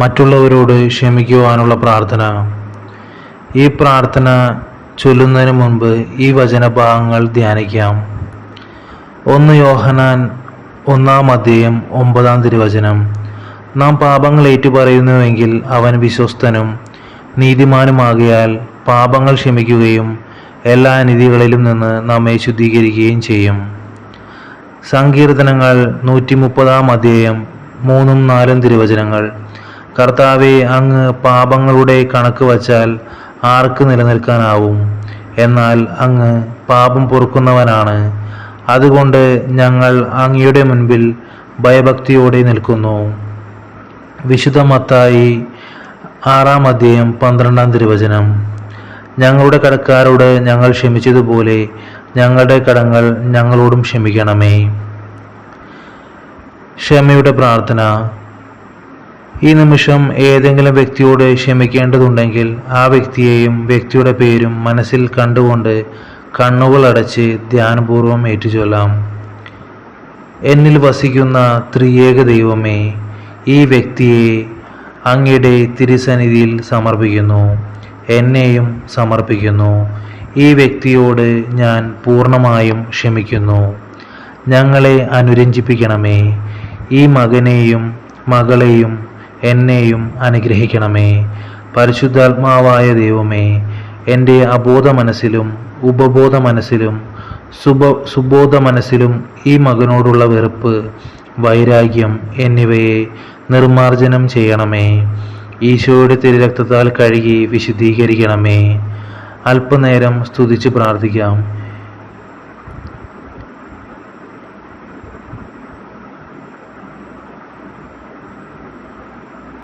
മറ്റുള്ളവരോട് ക്ഷമിക്കുവാനുള്ള പ്രാർത്ഥന. ഈ പ്രാർത്ഥന ചൊല്ലുന്നതിന് മുൻപ് ഈ വചനഭാഗങ്ങൾ ധ്യാനിക്കാം. 1 യോഹന്നാൻ 1:9 നാം പാപങ്ങൾ ഏറ്റുപറയുന്നുവെങ്കിൽ അവൻ വിശ്വസ്തനും നീതിമാനുമാകയാൽ പാപങ്ങൾ ക്ഷമിക്കുകയും എല്ലാ അനീതികളിലും നിന്ന് നമ്മെ ശുദ്ധീകരിക്കുകയും ചെയ്യും. സങ്കീർത്തനങ്ങൾ 130:3-4 കർത്താവേ, അങ്ങ് പാപങ്ങളുടെ കണക്ക് വച്ചാൽ ആർക്ക് നിലനിൽക്കാനാവും? എന്നാൽ അങ്ങ് പാപം പൊറുക്കുന്നവനാണ്. അതുകൊണ്ട് ഞങ്ങൾ അങ്ങയുടെ മുൻപിൽ ഭയഭക്തിയോടെ നിൽക്കുന്നു. വിശുദ്ധ മത്തായി 6:12 ഞങ്ങളുടെ കടക്കാരോട് ഞങ്ങൾ ക്ഷമിച്ചതുപോലെ ഞങ്ങളുടെ കടങ്ങൾ ഞങ്ങളോടും ക്ഷമിക്കണമേ. ക്ഷമയുടെ പ്രാർത്ഥന. ഈ നിമിഷം ഏതെങ്കിലും വ്യക്തിയോട് ക്ഷമിക്കേണ്ടതുണ്ടെങ്കിൽ ആ വ്യക്തിയെയും വ്യക്തിയുടെ പേരും മനസ്സിൽ കണ്ടുകൊണ്ട് കണ്ണുകൾ അടച്ച് ധ്യാനപൂർവം ഏറ്റുചൊല്ലാം. എന്നിൽ വസിക്കുന്ന ത്രിയേക ദൈവമേ, ഈ വ്യക്തിയെ അങ്ങയുടെ തിരുസന്നിധിയിൽ സമർപ്പിക്കുന്നു. എന്നെയും സമർപ്പിക്കുന്നു. ഈ വ്യക്തിയോട് ഞാൻ പൂർണ്ണമായും ക്ഷമിക്കുന്നു. ഞങ്ങളെ അനുരഞ്ജിപ്പിക്കണമേ. ഈ മകനെയും മകളെയും എന്നെയും അനുഗ്രഹിക്കണമേ. പരിശുദ്ധാത്മാവായ ദൈവമേ, എൻ്റെ അബോധ മനസ്സിലും ഉപബോധ മനസ്സിലും സുബോധ മനസ്സിലും ഈ മകനോടുള്ള വെറുപ്പ്, വൈരാഗ്യം എന്നിവയെ നിർമാർജനം ചെയ്യണമേ. ഈശോയുടെ തിരുരക്തത്താൽ കഴുകി വിശുദ്ധീകരിക്കണമേ. അല്പനേരം സ്തുതിച്ച് പ്രാർത്ഥിക്കാം.